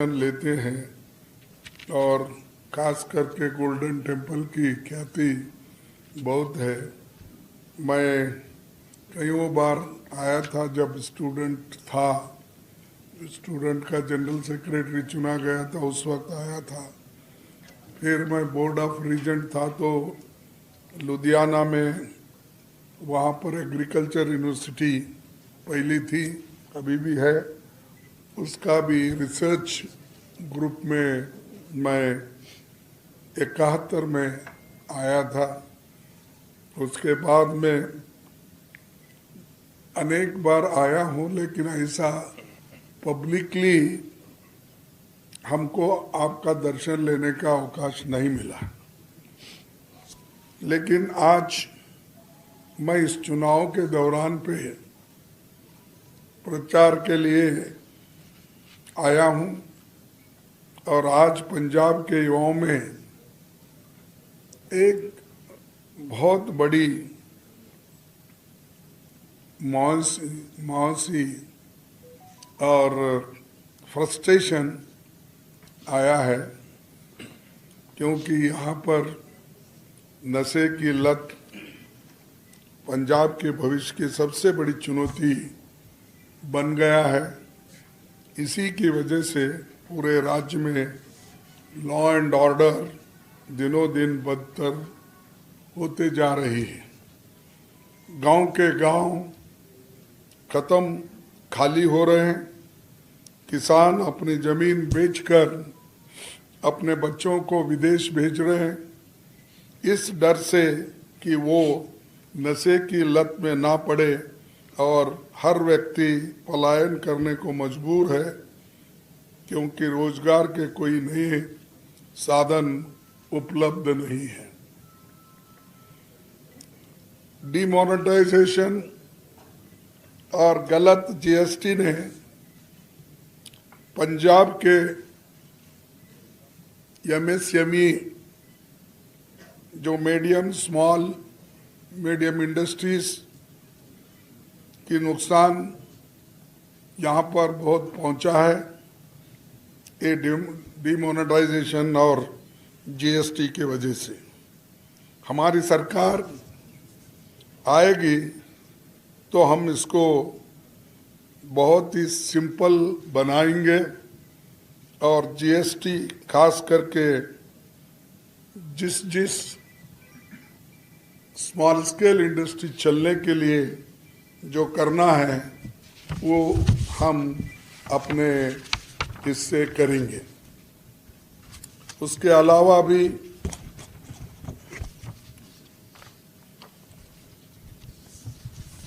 लेते हैं और खास करके गोल्डन टेम्पल की ख्याति बहुत है। मैं कईयों बार आया था जब स्टूडेंट था, स्टूडेंट का जनरल सेक्रेटरी चुना गया था उस वक्त आया था। फिर मैं बोर्ड ऑफ रीजेंट था तो लुधियाना में वहाँ पर एग्रीकल्चर यूनिवर्सिटी पहली थी, अभी भी है, उसका भी रिसर्च ग्रुप में मैं 71 में आया था। उसके बाद में अनेक बार आया हूँ, लेकिन ऐसा पब्लिकली हमको आपका दर्शन लेने का अवकाश नहीं मिला। लेकिन आज मैं इस चुनाव के दौरान पे प्रचार के लिए आया हूँ और आज पंजाब के युवाओं में एक बहुत बड़ी मायूसी और फ्रस्ट्रेशन आया है, क्योंकि यहाँ पर नशे की लत पंजाब के भविष्य की सबसे बड़ी चुनौती बन गया है। इसी की वजह से पूरे राज्य में लॉ एंड ऑर्डर दिनों दिन बदतर होते जा रही है। गांव के गांव खत्म, खाली हो रहे हैं। किसान अपनी जमीन बेचकर अपने बच्चों को विदेश भेज रहे हैं, इस डर से कि वो नशे की लत में ना पड़े, और हर व्यक्ति पलायन करने को मजबूर है, क्योंकि रोजगार के कोई नए साधन उपलब्ध नहीं है। डिमोनेटाइजेशन और गलत जीएसटी ने पंजाब के एमएसएमई जो स्मॉल मीडियम इंडस्ट्रीज की नुकसान यहाँ पर बहुत पहुँचा है। ये डिमोनेटाइजेशन और जीएसटी के वजह से हमारी सरकार आएगी तो हम इसको बहुत ही सिंपल बनाएंगे, और जीएसटी खास करके जिस स्मॉल स्केल इंडस्ट्री चलने के लिए जो करना है वो हम अपने हिस्से करेंगे। उसके अलावा भी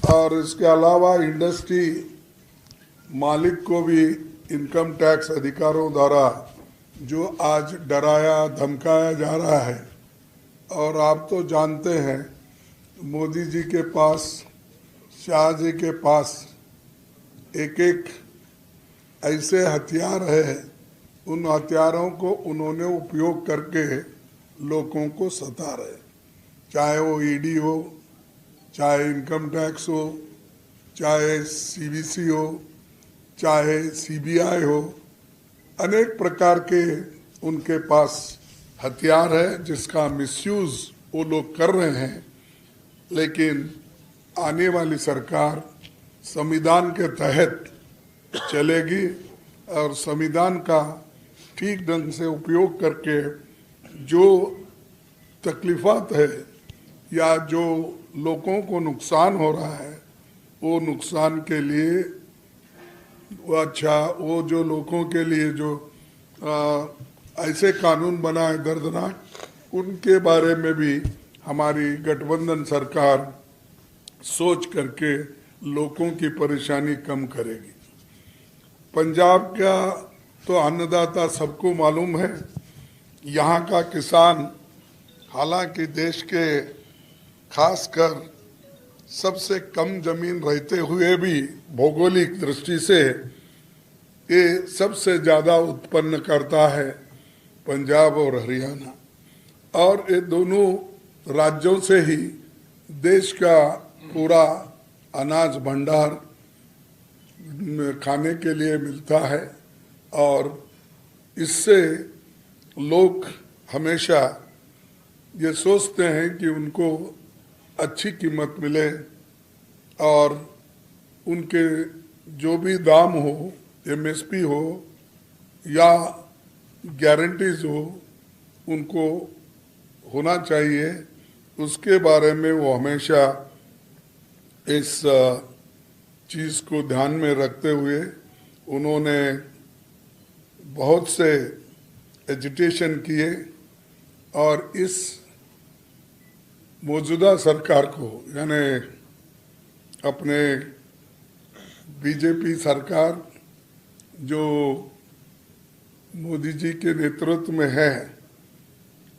और इसके अलावा इंडस्ट्री मालिक को भी इनकम टैक्स अधिकारों द्वारा जो आज डराया धमकाया जा रहा है। और आप तो जानते हैं मोदी जी के पास, शाह जी के पास एक एक ऐसे हथियार है, उन हथियारों को उन्होंने उपयोग करके लोगों को सता रहे, चाहे वो ईडी हो, चाहे इनकम टैक्स हो, चाहे सीबीसी हो, चाहे सीबीआई हो। अनेक प्रकार के उनके पास हथियार है जिसका मिसयूज वो लोग कर रहे हैं। लेकिन आने वाली सरकार संविधान के तहत चलेगी और संविधान का ठीक ढंग से उपयोग करके जो तकलीफात है या जो लोगों को नुकसान हो रहा है वो नुकसान के लिए वो जो लोगों के लिए जो ऐसे कानून बनाए दर्दनाक, उनके बारे में भी हमारी गठबंधन सरकार सोच करके लोगों की परेशानी कम करेगी। पंजाब का तो अन्नदाता सबको मालूम है। यहाँ का किसान हालांकि देश के खासकर सबसे कम जमीन रहते हुए भी भौगोलिक दृष्टि से ये सबसे ज़्यादा उत्पन्न करता है, पंजाब और हरियाणा। और ये दोनों राज्यों से ही देश का पूरा अनाज भंडार खाने के लिए मिलता है। और इससे लोग हमेशा ये सोचते हैं कि उनको अच्छी कीमत मिले और उनके जो भी दाम हो, एमएसपी हो या गारंटीज हो, उनको होना चाहिए। उसके बारे में वो हमेशा इस चीज़ को ध्यान में रखते हुए उन्होंने बहुत से एजिटेशन किए और इस मौजूदा सरकार को, यानी अपने बीजेपी सरकार जो मोदी जी के नेतृत्व में है,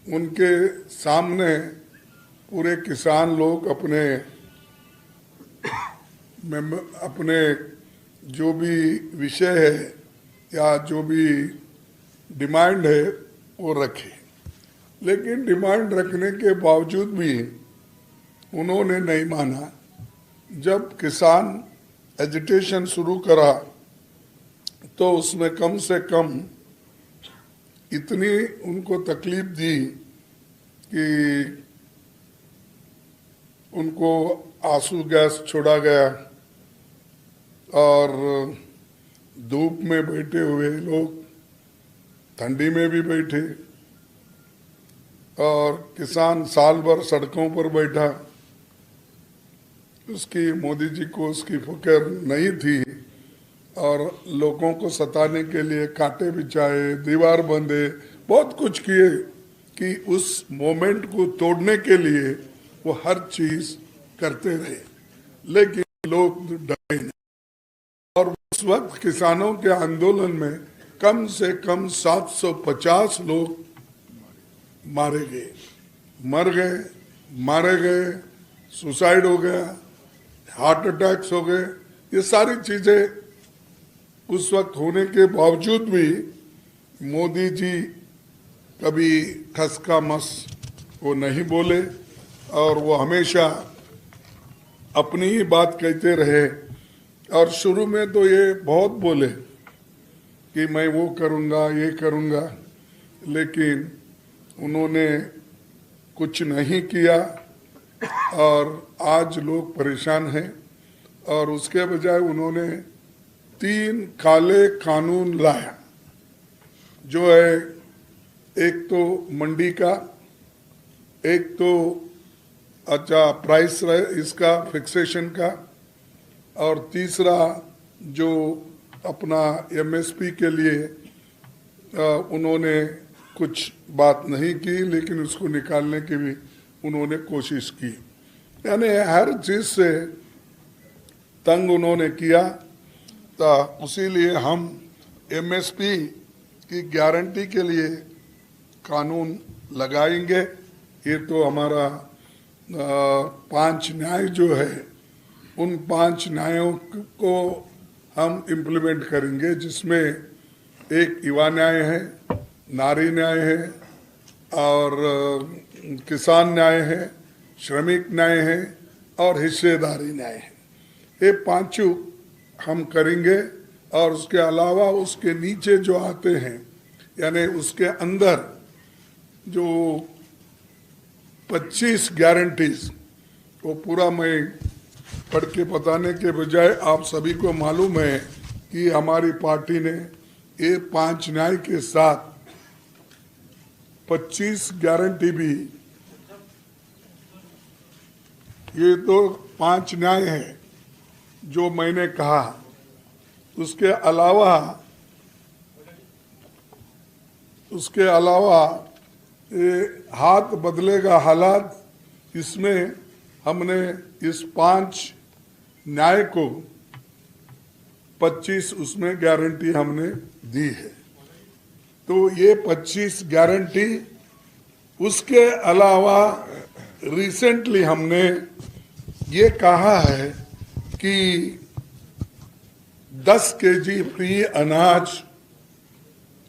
उनके सामने पूरे किसान लोग अपने जो भी विषय है या जो भी डिमांड है वो रखे। लेकिन डिमांड रखने के बावजूद भी उन्होंने नहीं माना। जब किसान एजिटेशन शुरू करा तो उसमें कम से कम इतनी उनको तकलीफ दी कि उनको आंसू गैस छोड़ा गया और धूप में बैठे हुए लोग ठंडी में भी बैठे और किसान साल भर सड़कों पर बैठा। उसकी मोदी जी को उसकी फिक्र नहीं थी और लोगों को सताने के लिए कांटे बिछाए, दीवार बंधे, बहुत कुछ किए कि उस मोमेंट को तोड़ने के लिए वो हर चीज करते रहे। लेकिन लोग डरे नहीं और उस वक्त किसानों के आंदोलन में कम से कम 750 लोग मारे गए, मर गए, मारे गए, सुसाइड हो गया, हार्ट अटैक्स हो गए। ये सारी चीजें उस वक्त होने के बावजूद भी मोदी जी कभी ठसका मस वो नहीं बोले और वो हमेशा अपनी ही बात कहते रहे। और शुरू में तो ये बहुत बोले कि मैं वो करूँगा, ये करूँगा, लेकिन उन्होंने कुछ नहीं किया और आज लोग परेशान हैं। और उसके बजाय उन्होंने 3 काले कानून लाया, जो है एक तो मंडी का, एक तो प्राइस इसका फिक्सेशन का, और तीसरा जो अपना एमएसपी के लिए उन्होंने कुछ बात नहीं की, लेकिन उसको निकालने की भी उन्होंने कोशिश की। यानी हर चीज से तंग उन्होंने किया। तो उसीलिए हम एमएसपी की गारंटी के लिए कानून लगाएंगे। ये तो हमारा 5 न्याय जो है, उन 5 न्यायों को हम इम्प्लीमेंट करेंगे, जिसमें एक युवा न्याय है, नारी न्याय है और किसान न्याय है, श्रमिक न्याय है और हिस्सेदारी न्याय है। ये 5 हम करेंगे। और उसके अलावा उसके नीचे जो आते हैं, यानी उसके अंदर जो 25 गारंटीज, वो पूरा मैं पढ़ के बताने के बजाय आप सभी को मालूम है कि हमारी पार्टी ने ये 5 न्याय के साथ 25 गारंटी भी, ये तो 5 न्याय है जो मैंने कहा। उसके अलावा ये हाथ बदलेगा हालात, इसमें हमने इस 5 न्याय को 25 उसमें गारंटी हमने दी है। तो ये 25 गारंटी, उसके अलावा रिसेंटली हमने ये कहा है कि 10 केजी फ्री अनाज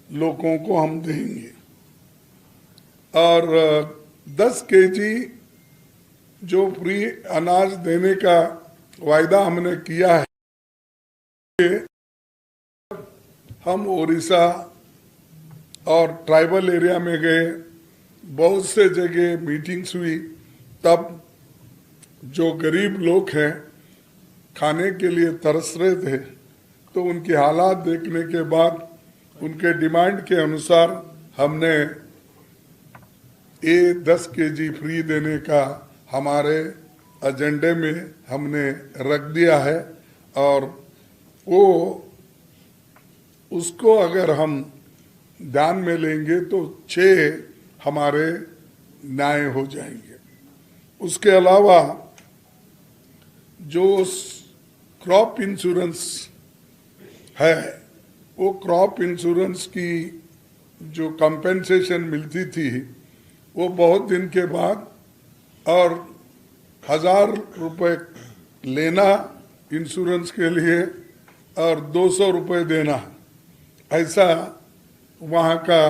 लोगों को हम देंगे और 10 केजी जो फ्री अनाज देने का वायदा हमने किया है। हम उड़ीसा और ट्राइबल एरिया में गए, बहुत से जगह मीटिंग्स हुई। तब जो गरीब लोग हैं खाने के लिए तरस रहे थे, तो उनकी हालात देखने के बाद उनके डिमांड के अनुसार हमने 10 केजी फ्री देने का हमारे एजेंडे में हमने रख दिया है। और वो उसको अगर हम ध्यान में लेंगे तो 6 हमारे न्याय हो जाएंगे। उसके अलावा जो क्रॉप इंश्योरेंस है, वो क्रॉप इंश्योरेंस की जो कंपेंसेशन मिलती थी वो बहुत दिन के बाद, और 1000 रुपये लेना इंश्योरेंस के लिए और 200 रुपये देना, ऐसा वहाँ का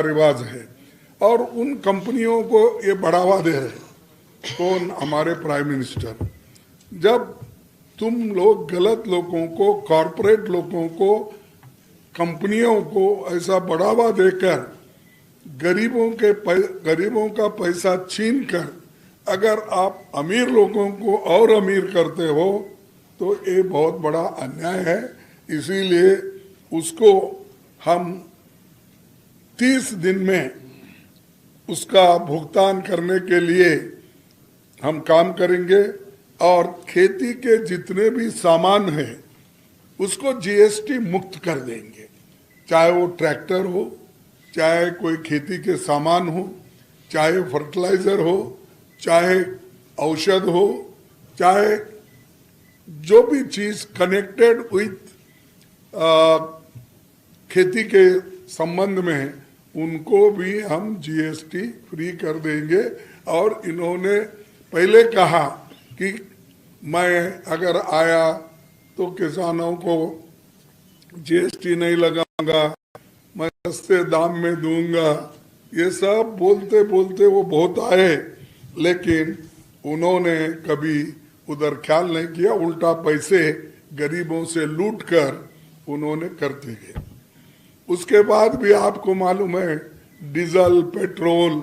रिवाज है। और उन कंपनियों को ये बढ़ावा दे रहे, कौन? हमारे प्राइम मिनिस्टर। जब तुम लोग गलत लोगों को, कॉरपोरेट लोगों को, कंपनियों को ऐसा बढ़ावा देकर गरीबों का पैसा छीन कर अगर आप अमीर लोगों को और अमीर करते हो तो ये बहुत बड़ा अन्याय है। इसीलिए उसको हम 30 दिन में उसका भुगतान करने के लिए हम काम करेंगे। और खेती के जितने भी सामान हैं उसको जीएसटी मुक्त कर देंगे, चाहे वो ट्रैक्टर हो, चाहे कोई खेती के सामान हो, चाहे फर्टिलाइजर हो, चाहे औषध हो, चाहे जो भी चीज कनेक्टेड विथ खेती के संबंध में है, उनको भी हम जीएसटी फ्री कर देंगे। और इन्होंने पहले कहा कि मैं अगर आया तो किसानों को जीएसटी नहीं लगाऊंगा, मैं सस्ते दाम में दूंगा। ये सब बोलते बोलते वो बहुत आए, लेकिन उन्होंने कभी उधर ख्याल नहीं किया, उल्टा पैसे गरीबों से लूट कर उन्होंने करते गए। उसके बाद भी आपको मालूम है डीजल, पेट्रोल,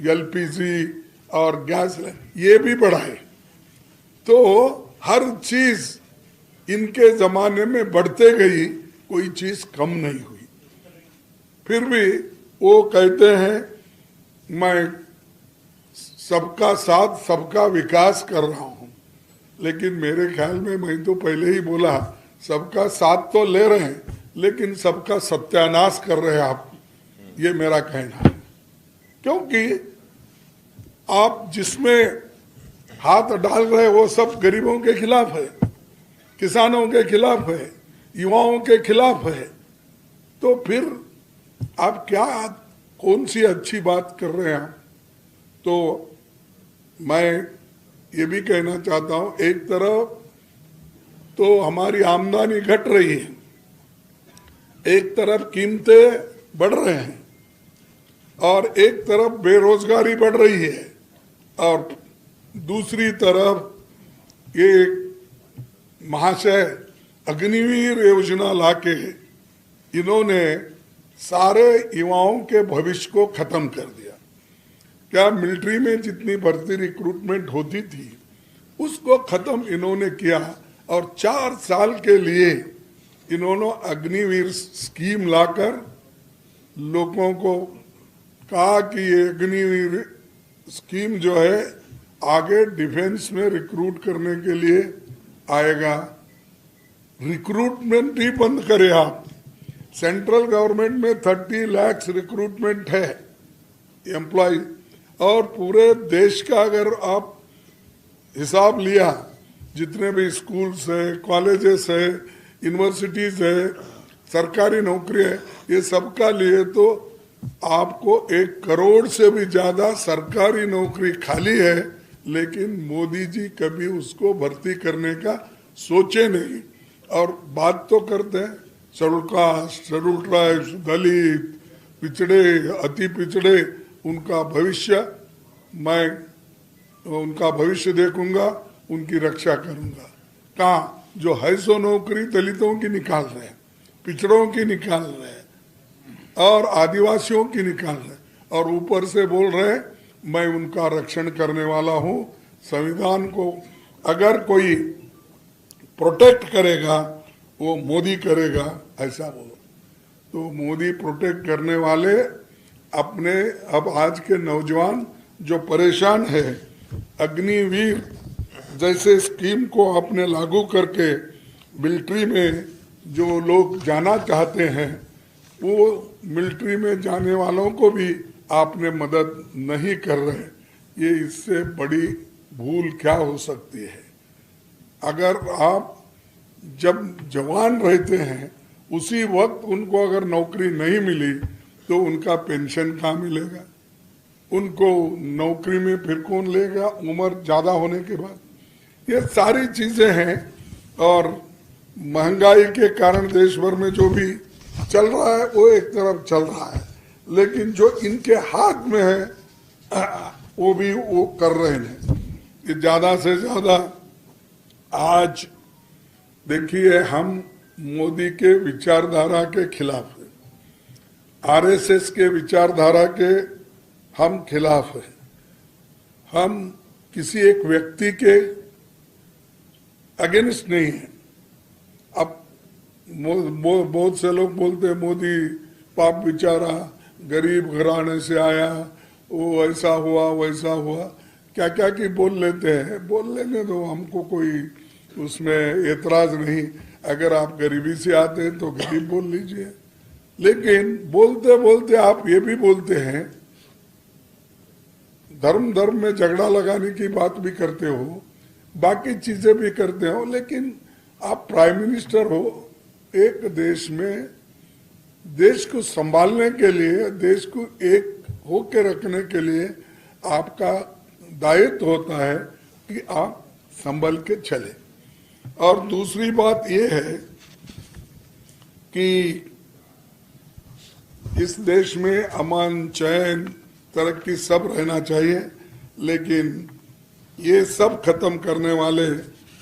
एलपीजी और गैस ये भी बढ़ाए। तो हर चीज इनके जमाने में बढ़ते गई, कोई चीज कम नहीं हुई। फिर भी वो कहते हैं मैं सबका साथ सबका विकास कर रहा हूं, लेकिन मेरे ख्याल में, मैं तो पहले ही बोला, सबका साथ तो ले रहे हैं लेकिन सबका सत्यानाश कर रहे हैं आप, ये मेरा कहना है। क्योंकि आप जिसमें हाथ डाल रहे वो सब गरीबों के खिलाफ है, किसानों के खिलाफ है, युवाओं के खिलाफ है। तो फिर आप क्या, कौन सी अच्छी बात कर रहे हैं आप? तो मैं ये भी कहना चाहता हूं, एक तरफ तो हमारी आमदनी घट रही है, एक तरफ कीमतें बढ़ रहे हैं, और एक तरफ बेरोजगारी बढ़ रही है, और दूसरी तरफ ये महाशय अग्निवीर योजना लाके इन्होंने सारे युवाओं के भविष्य को खत्म कर दिया। क्या मिलिट्री में जितनी भर्ती रिक्रूटमेंट होती थी उसको खत्म इन्होंने किया, और 4 साल के लिए इन्होंने अग्निवीर स्कीम लाकर लोगों को कहा कि ये अग्निवीर स्कीम जो है आगे डिफेंस में रिक्रूट करने के लिए आएगा। रिक्रूटमेंट ही बंद करे आप। सेंट्रल गवर्नमेंट में 30 लाख रिक्रूटमेंट है एम्प्लॉय, और पूरे देश का अगर आप हिसाब लिया, जितने भी स्कूल्स है, कॉलेजेस है, यूनिवर्सिटीज है, सरकारी नौकरी है, ये सबका लिए तो आपको 1 करोड़ से भी ज्यादा सरकारी नौकरी खाली है, लेकिन मोदी जी कभी उसको भर्ती करने का सोचे नहीं। और बात तो करते हैं शेड्यूल कास्ट, शेड्यूल ट्राइब्स, दलित, पिछड़े, अति पिछड़े, उनका भविष्य, मैं उनका भविष्य देखूंगा, उनकी रक्षा करूंगा। कहाँ जो है सो नौकरी दलितों की निकाल रहे हैं, पिछड़ों की निकाल रहे हैं और आदिवासियों की निकाल रहे हैं, और ऊपर से बोल रहे हैं मैं उनका रक्षण करने वाला हूं। संविधान को अगर कोई प्रोटेक्ट करेगा वो मोदी करेगा, ऐसा बोलो। तो मोदी प्रोटेक्ट करने वाले अपने, अब आज के नौजवान जो परेशान है, अग्निवीर जैसे स्कीम को आपने लागू करके मिलिट्री में जो लोग जाना चाहते हैं वो मिलिट्री में जाने वालों को भी आपने मदद नहीं कर रहे। ये इससे बड़ी भूल क्या हो सकती है? अगर आप जब जवान रहते हैं उसी वक्त उनको अगर नौकरी नहीं मिली तो उनका पेंशन कहाँ मिलेगा? उनको नौकरी में फिर कौन लेगा उम्र ज्यादा होने के बाद? ये सारी चीजें हैं, और महंगाई के कारण देश भर में जो भी चल रहा है वो एक तरफ चल रहा है, लेकिन जो इनके हाथ में है वो भी वो कर रहे हैं कि ज्यादा से ज्यादा। आज देखिए, हम मोदी के विचारधारा के खिलाफ है, आरएसएस के विचारधारा के हम खिलाफ है। हम किसी एक व्यक्ति के अगेंस्ट नहीं है। अब बहुत से लोग बोलते हैं मोदी पाप बेचारा गरीब घराने से आया, वो ऐसा हुआ वैसा हुआ, क्या क्या की बोल लेते हैं। बोल लेने दो, हमको कोई उसमें एतराज नहीं। अगर आप गरीबी से आते हैं तो गरीब बोल लीजिए, लेकिन बोलते बोलते आप ये भी बोलते हैं, धर्म में झगड़ा लगाने की बात भी करते हो, बाकी चीजें भी करते हो, लेकिन आप प्राइम मिनिस्टर हो एक देश में। देश को संभालने के लिए, देश को एक होके रखने के लिए आपका दायित्व होता है कि आप संभल के चले। और दूसरी बात यह है कि इस देश में अमन चैन तरक्की सब रहना चाहिए, लेकिन ये सब खत्म करने वाले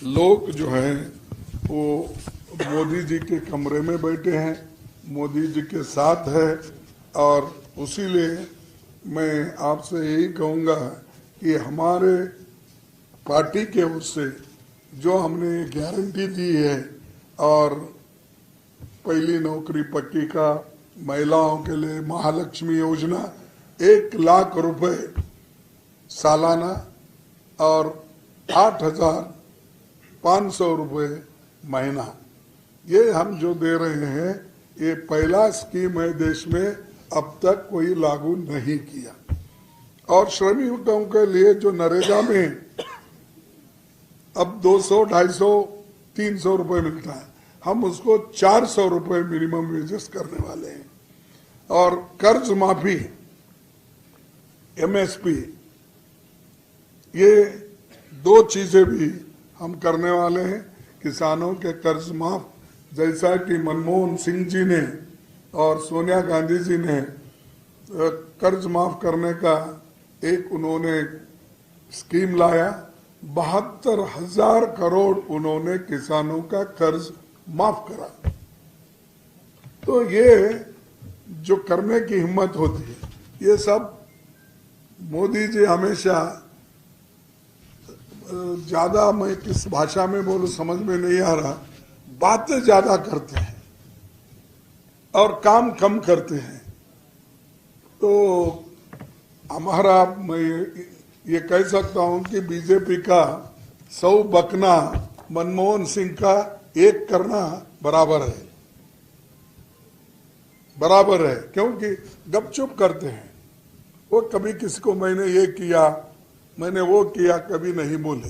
लोग जो हैं वो मोदी जी के कमरे में बैठे हैं, मोदी जी के साथ है। और उसीलिए मैं आपसे यही कहूँगा कि हमारे पार्टी के ओर से जो हमने गारंटी दी है, और पहली नौकरी पक्की का, महिलाओं के लिए महालक्ष्मी योजना 1 लाख रुपए सालाना और 8,500 रुपए महीना, ये हम जो दे रहे हैं, ये पहला स्कीम है देश में, अब तक कोई लागू नहीं किया। और श्रमिकों के लिए जो नरेगा में अब 200, 250, 300 रुपए मिलता है, हम उसको 400 रुपए मिनिमम वेजेस करने वाले हैं। और कर्ज माफी, एमएसपी, ये 2 चीजें भी हम करने वाले हैं। किसानों के कर्ज माफ, जैसा कि मनमोहन सिंह जी ने और सोनिया गांधी जी ने कर्ज माफ करने का एक उन्होंने स्कीम लाया, 72,000 करोड़ उन्होंने किसानों का कर्ज माफ करा। तो ये जो करने की हिम्मत होती है, ये सब मोदी जी हमेशा ज्यादा, मैं किस भाषा में बोलूं समझ में नहीं आ रहा, बातें ज्यादा करते हैं और काम कम करते हैं। तो हमारा, मैं ये कह सकता हूं कि बीजेपी का 100 बकना मनमोहन सिंह का 1 करना बराबर है, बराबर है। क्योंकि गपचुप करते हैं वो, कभी किसी को मैंने ये किया, मैंने वो किया, कभी नहीं बोले।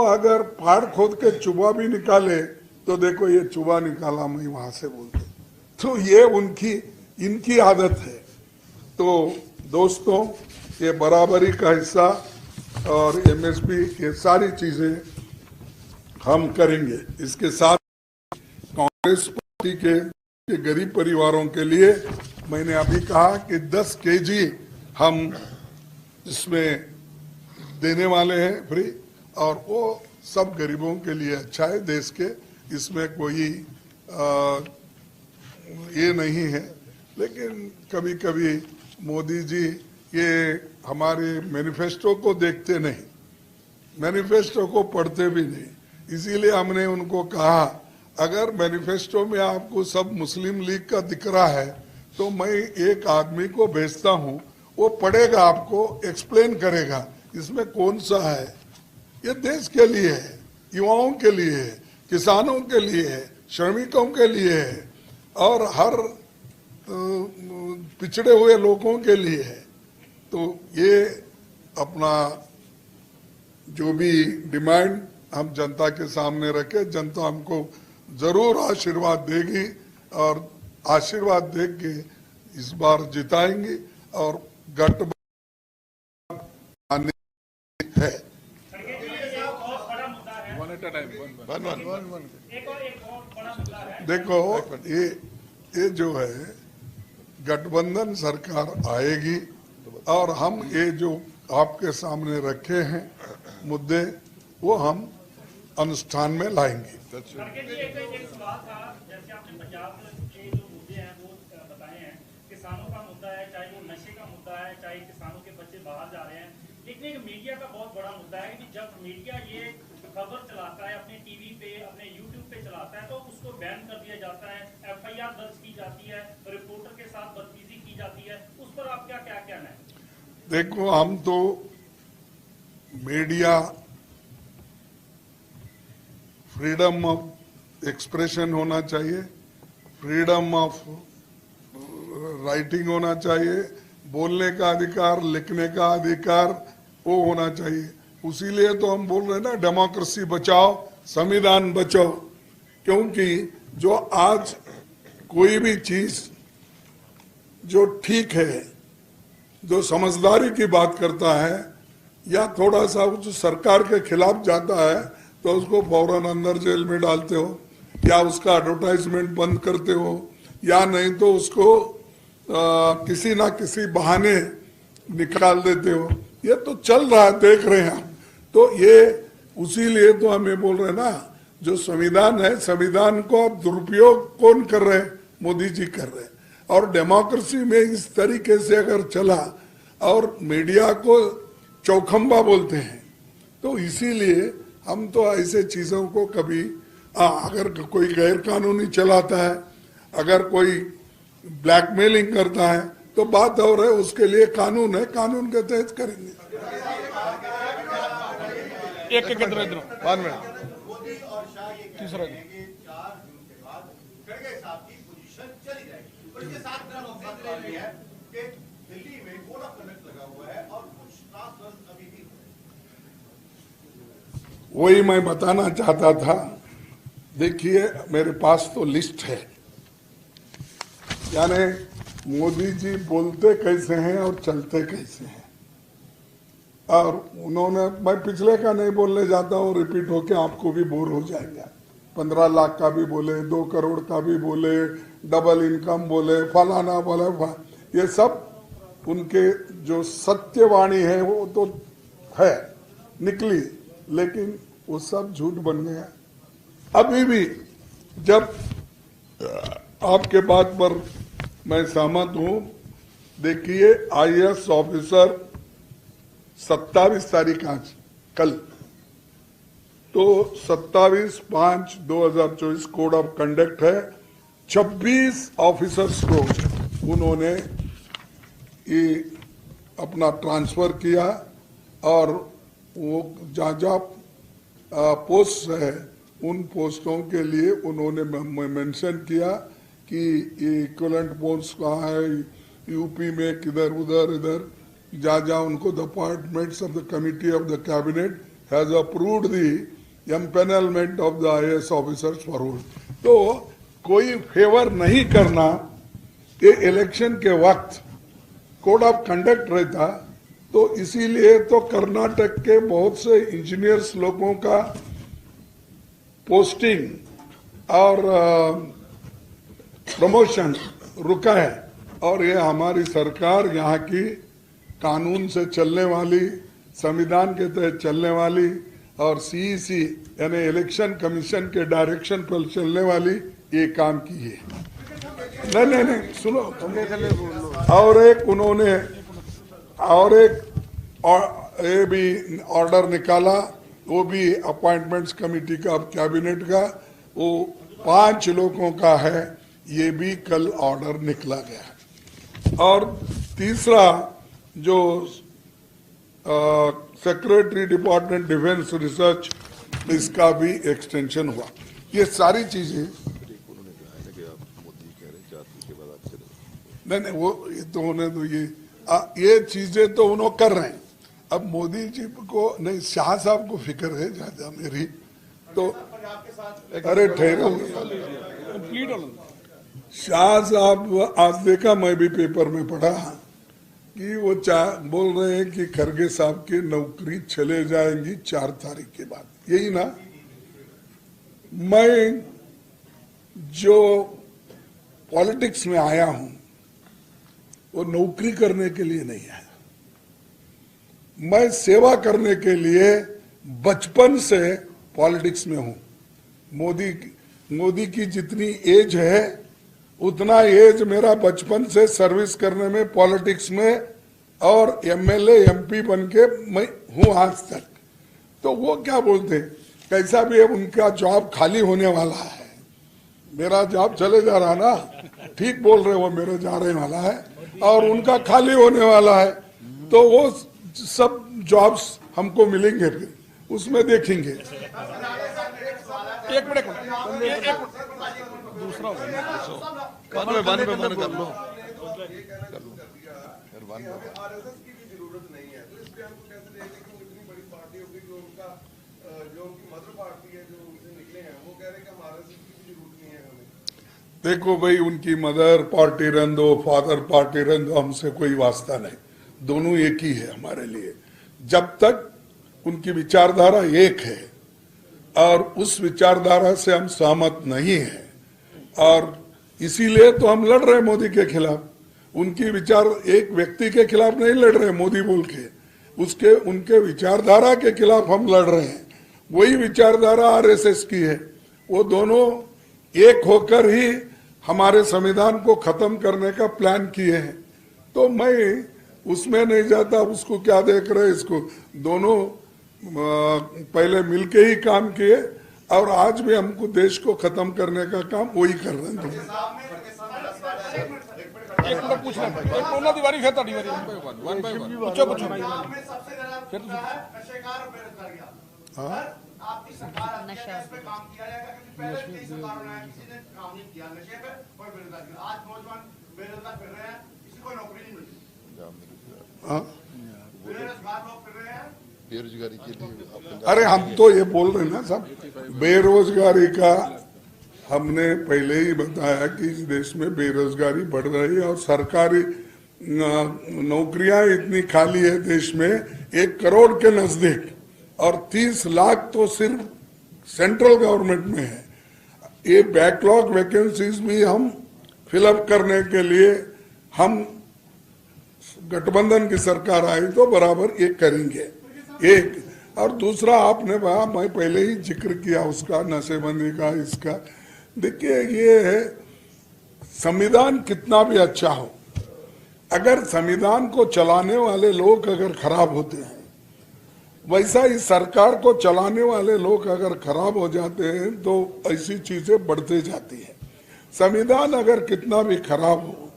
अगर पहाड़ खोद के चुबा भी निकाले तो देखो ये चुबा निकाला, मैं वहां से बोलते। तो ये इनकी आदत है। तो दोस्तों, ये बराबरी का हिस्सा और एमएसपी, ये सारी चीजें हम करेंगे। इसके साथ कांग्रेस पार्टी के गरीब परिवारों के लिए मैंने अभी कहा कि 10 केजी हम इसमें देने वाले हैं फ्री, और वो सब गरीबों के लिए अच्छा है देश के। इसमें कोई ये नहीं है, लेकिन कभी कभी मोदी जी ये हमारे मैनिफेस्टो को देखते नहीं, मैनिफेस्टो को पढ़ते भी नहीं। इसीलिए हमने उनको कहा अगर मैनिफेस्टो में आपको सब मुस्लिम लीग का दिख रहा है तो मैं एक आदमी को भेजता हूं, वो पढ़ेगा, आपको एक्सप्लेन करेगा इसमें कौन सा है। ये देश के लिए है, युवाओं के लिए है, किसानों के लिए है, श्रमिकों के लिए है और हर पिछड़े हुए लोगों के लिए है। तो ये अपना जो भी डिमांड हम जनता के सामने रखे, जनता हमको जरूर आशीर्वाद देगी और आशीर्वाद दे के इस बार जिताएंगे और गठबंधन आने है। देखो ये जो है गठबंधन सरकार आएगी और हम ये जो आपके सामने रखे हैं मुद्दे वो हम अनुष्ठान में लाएंगे। एक सवाल था, जैसे आपने पंजाब के जो मुद्दे हैं वो बताए हैं, किसानों का मुद्दा है, चाहे वो नशे का मुद्दा है, चाहे किसानों के बच्चे बाहर जा रहे हैं, लेकिन एक मीडिया का बहुत बड़ा मुद्दा है कि जब मीडिया ये खबर चलाता है अपने टीवी पे, अपने यूट्यूब पे चलाता है तो उसको बैन कर दिया जाता है, FIR दर्ज की जाती है, रिपोर्टर के साथ बदतमीजी की जाती है, उस पर आपका क्या कहना है? देखो हम तो मीडिया फ्रीडम ऑफ एक्सप्रेशन होना चाहिए, फ्रीडम ऑफ राइटिंग होना चाहिए, बोलने का अधिकार, लिखने का अधिकार वो होना चाहिए। उसीलिए तो हम बोल रहे हैं ना डेमोक्रेसी बचाओ संविधान बचाओ, क्योंकि जो आज कोई भी चीज जो ठीक है, जो समझदारी की बात करता है या थोड़ा सा जो सरकार के खिलाफ जाता है तो उसको फौरन अंदर जेल में डालते हो या उसका एडवर्टाइजमेंट बंद करते हो या नहीं तो उसको किसी ना किसी बहाने निकाल देते हो। ये तो चल रहा है, देख रहे हैं हम। तो ये उसीलिए तो हम ये बोल रहे हैं ना, जो संविधान है, संविधान को अब दुरुपयोग कौन कर रहे हैं? मोदी जी कर रहे हैं। और डेमोक्रेसी में इस तरीके से अगर चला और मीडिया को चौखंबा बोलते हैं तो इसीलिए हम तो ऐसे चीजों को कभी अगर कोई गैर कानूनी चलाता है, अगर कोई ब्लैकमेलिंग करता है तो बात और है, उसके लिए कानून है, कानून के तहत करेंगे। एक तीसरा वही मैं बताना चाहता था। देखिए मेरे पास तो लिस्ट है, यानी मोदी जी बोलते कैसे हैं और चलते कैसे हैं। और उन्होंने, मैं पिछले का नहीं बोलने जाता हूँ, रिपीट होके आपको भी बोर हो जाएगा। 15 लाख का भी बोले, 2 करोड़ का भी बोले, डबल इनकम बोले, फलाना बोले, ये सब उनके जो सत्यवाणी है वो तो है, निकली, लेकिन वो सब झूठ बन गया। अभी भी जब आपके बात पर मैं सहमत हूं, देखिए IAS ऑफिसर 27 तारीख आज कल, तो 27/5/2024 कोड ऑफ कंडक्ट है। 26 ऑफिसर्स को उन्होंने ये अपना ट्रांसफर किया और वो जहाँ पोस्ट है उन पोस्टों के लिए उन्होंने मेंशन किया कि ये इक्विवेलेंट पोस्ट कहाँ है, यूपी में किधर उधर इधर, जहाँ उनको the appointments of the committee of the cabinet has approved the empanelment of the IAS officers for role. तो कोई फेवर नहीं करना, ये इलेक्शन के वक्त कोड ऑफ कंडक्ट रहता, तो इसीलिए तो कर्नाटक के बहुत से इंजीनियर्स लोगों का पोस्टिंग और प्रमोशन रुका है। और ये हमारी सरकार यहाँ की कानून से चलने वाली, संविधान के तहत चलने वाली और CEC यानी इलेक्शन कमीशन के डायरेक्शन पर चलने वाली ये काम की है। नहीं सुनो, और एक उन्होंने ये भी ऑर्डर निकाला, वो भी अपॉइंटमेंट्स कमेटी का, कैबिनेट का, वो 5 लोगों का है, ये भी कल ऑर्डर निकला गया है। और तीसरा जो सेक्रेटरी डिपार्टमेंट डिफेंस रिसर्च, इसका भी एक्सटेंशन हुआ। ये सारी चीजें नहीं वो तो होने दो, ये चीजें तो उन्होंने कर रहे हैं। अब मोदी जी को नहीं, शाह साहब को फिक्र है ज्यादा मेरी तो, अरे ठहरो, शाह साहब आज देखा, मैं भी पेपर में पढ़ा कि वो बोल रहे हैं कि खरगे साहब की नौकरी चले जाएंगी 4 तारीख के बाद, यही ना। मैं जो पॉलिटिक्स में आया हूं वो नौकरी करने के लिए नहीं आया, मैं सेवा करने के लिए बचपन से पॉलिटिक्स में हूं। मोदी की जितनी एज है उतना एज मेरा बचपन से सर्विस करने में, पॉलिटिक्स में, और एमएलए एमपी बन के मैं हूं आज तक। तो वो क्या बोलते, कैसा भी है उनका जॉब खाली होने वाला है, मेरा जॉब चले जा रहा ना, ठीक बोल रहे वो, मेरे जा रहे वाला है और उनका खाली होने वाला है, तो वो सब जॉब्स हमको मिलेंगे, फिर उसमें देखेंगे। एक मिनट दूसरा देखो भाई, उनकी मदर पार्टी रहने दो, फादर पार्टी रहने दो, हमसे कोई वास्ता नहीं, दोनों एक ही है हमारे लिए। जब तक उनकी विचारधारा एक है और उस विचारधारा से हम सहमत नहीं हैं, और इसीलिए तो हम लड़ रहे हैं मोदी के खिलाफ। उनकी विचार, एक व्यक्ति के खिलाफ नहीं लड़ रहे मोदी बोल के, उनके विचारधारा के खिलाफ हम लड़ रहे हैं। वही विचारधारा आरएसएस की है, वो दोनों एक होकर ही हमारे संविधान को खत्म करने का प्लान किए हैं। तो मैं उसमें नहीं जाता, उसको क्या देख रहे, इसको दोनों पहले मिलके ही काम किए, और आज भी हमको देश को खत्म करने का काम वही कर रहे हैं। एक मिनट पूछना, एक कोना दीवारी है ताड़ी वाली, वन बाय वन पूछो फिर हाँ, आपकी सरकार नशा पे काम किया जाएगा, क्योंकि पहले की सरकारों ने किसी ने काम नहीं किया नशे पे और बेरोजगारी। आज नौजवान बेरोजगार फिर रहे हैं, किसी को नौकरी नहीं मिलती, बेरोजगार लोग फिर रहे हैं बेरोजगारी के लिए। अरे हम तो ये बोल रहे हैं ना साहब, बेरोजगारी का हमने पहले ही बताया कि इस देश में बेरोजगारी बढ़ रही है और सरकारी नौकरियां इतनी खाली है देश में 1 करोड़ के नजदीक, और 30 लाख तो सिर्फ सेंट्रल गवर्नमेंट में है। ये बैकलॉग वैकेंसीज भी हम फिलअप करने के लिए हम गठबंधन की सरकार आई तो बराबर ये करेंगे। एक और दूसरा, आपने कहा, मैं पहले ही जिक्र किया उसका, नशेबंदी का, इसका। देखिए, ये है संविधान कितना भी अच्छा हो, अगर संविधान को चलाने वाले लोग अगर खराब होते हैं, वैसा ही सरकार को चलाने वाले लोग अगर खराब हो जाते हैं तो ऐसी चीजें बढ़ते जाती है। संविधान अगर कितना भी खराब हो,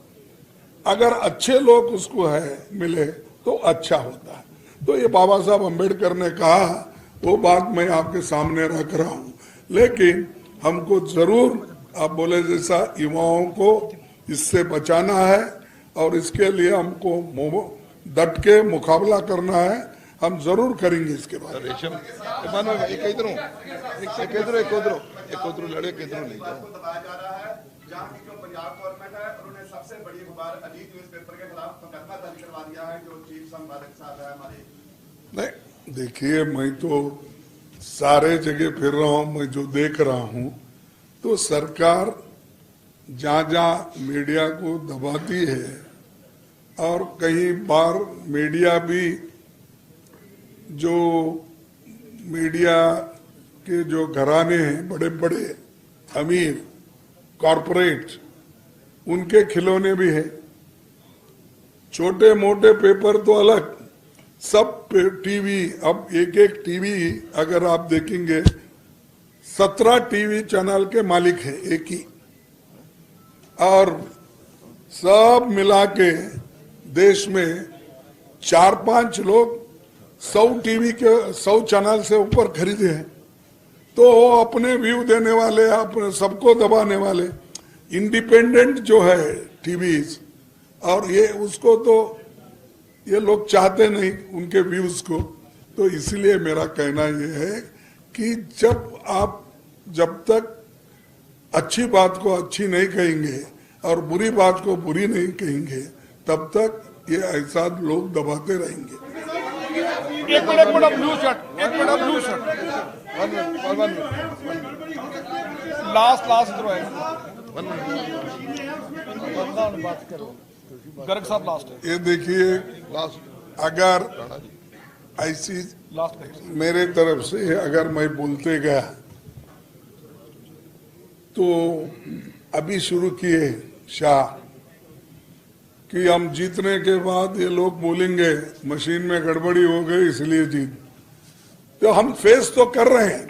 अगर अच्छे लोग उसको है मिले तो अच्छा होता है। तो ये बाबा साहब अम्बेडकर ने कहा, वो बात मैं आपके सामने रख रहा हूँ। लेकिन हमको जरूर, आप बोले जैसा, युवाओं को इससे बचाना है और इसके लिए हमको डट के मुकाबला करना है, हम जरूर करेंगे इसके बाद। रेशम लड़े किधरों नहीं दबाया जा रहा है, जहाँ की जो पंजाब गवर्नमेंट है उन्होंने सबसे बड़ी अखबार अजीत न्यूज़पेपर के खिलाफ मुकदमा दर्ज करवा दिया है, जो चीफ संपादक साहब है हमारे। नहीं, देखिए, मैं तो सारे जगह फिर रहा हूँ, मैं जो देख रहा हूँ तो सरकार जहाँ जहाँ मीडिया को दबाती है, और कई बार मीडिया भी, जो मीडिया के जो घराने हैं, बड़े बड़े अमीर कॉरपोरेट, उनके खिलौने भी है। छोटे मोटे पेपर तो अलग, सब टीवी, अब एक एक टीवी अगर आप देखेंगे 17 टीवी चैनल के मालिक है एक ही, और सब मिला के देश में 4-5 लोग 100 टीवी के 100 चैनल से ऊपर खरीदे हैं। तो अपने व्यू देने वाले, अपने सबको दबाने वाले इंडिपेंडेंट जो है टीवीज, और ये उसको तो ये लोग चाहते नहीं उनके व्यूज को। तो इसलिए मेरा कहना ये है कि जब तक अच्छी बात को अच्छी नहीं कहेंगे और बुरी बात को बुरी नहीं कहेंगे, तब तक ये ऐसा लोग दबाते रहेंगे। एक minute blue shirt last Garg साहब लास्ट है। ये देखिए, अगर ऐसी मेरे तरफ से अगर मैं बोलते गया तो अभी शुरू किए शाह कि हम जीतने के बाद ये लोग बोलेंगे मशीन में गड़बड़ी हो गई इसलिए जीत। तो हम फेस तो कर रहे हैं,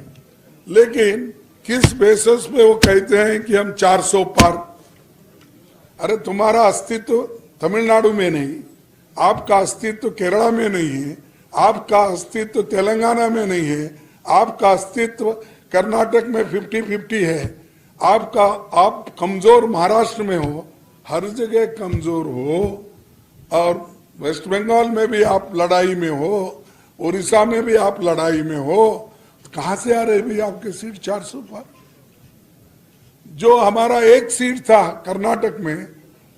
लेकिन किस बेसिस पे वो कहते हैं कि हम 400 पार। अरे तुम्हारा अस्तित्व तमिलनाडु में नहीं, आपका अस्तित्व केरला में नहीं है, आपका अस्तित्व तेलंगाना में नहीं है, आपका अस्तित्व कर्नाटक में 50-50 है, आप कमजोर महाराष्ट्र में हो, हर जगह कमजोर हो, और वेस्ट बंगाल में भी आप लड़ाई में हो, उड़ीसा में भी आप लड़ाई में हो, तो कहां से आ रहे भी आपके सीट 400 पार? जो हमारा एक सीट था कर्नाटक में,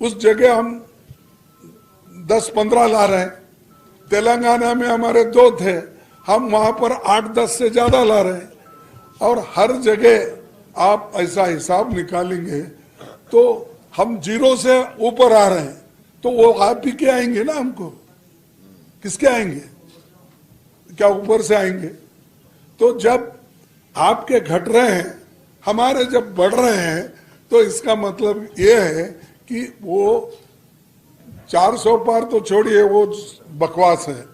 उस जगह हम 10-15 ला रहे हैं। तेलंगाना में हमारे 2 थे, हम वहां पर 8-10 से ज्यादा ला रहे हैं। और हर जगह आप ऐसा हिसाब निकालेंगे तो हम 0 से ऊपर आ रहे हैं, तो वो आप ही के आएंगे ना, हमको किसके आएंगे? क्या ऊपर से आएंगे? तो जब आपके घट रहे हैं, हमारे जब बढ़ रहे हैं, तो इसका मतलब ये है कि वो 400 पार तो छोड़िए, वो बकवास है,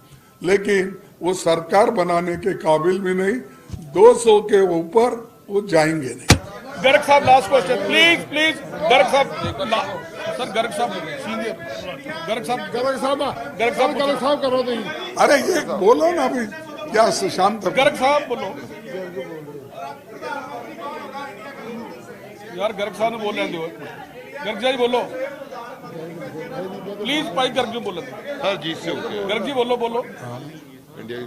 लेकिन वो सरकार बनाने के काबिल भी नहीं, 200 के ऊपर वो जाएंगे नहीं। गर्ग साहब लास्ट क्वेश्चन प्लीज गर्ग साहब सर, गर्ग साहब सीनियर, गर्ग साहब करो तो। अरे ये बोलो ना अभी, क्या शाम तक गर्ग साहब बोलो यार, गर्ग साहब ने बोल रहे हो, गर्ग जी बोलो प्लीज, भाई गर्ग जी बोलो हर जीत से होके गर्ग जी बोलो इंडिया की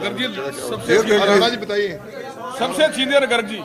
गर्ग जी सबसे राणा जी बताइए, सबसे सीनियर गर्ग जी।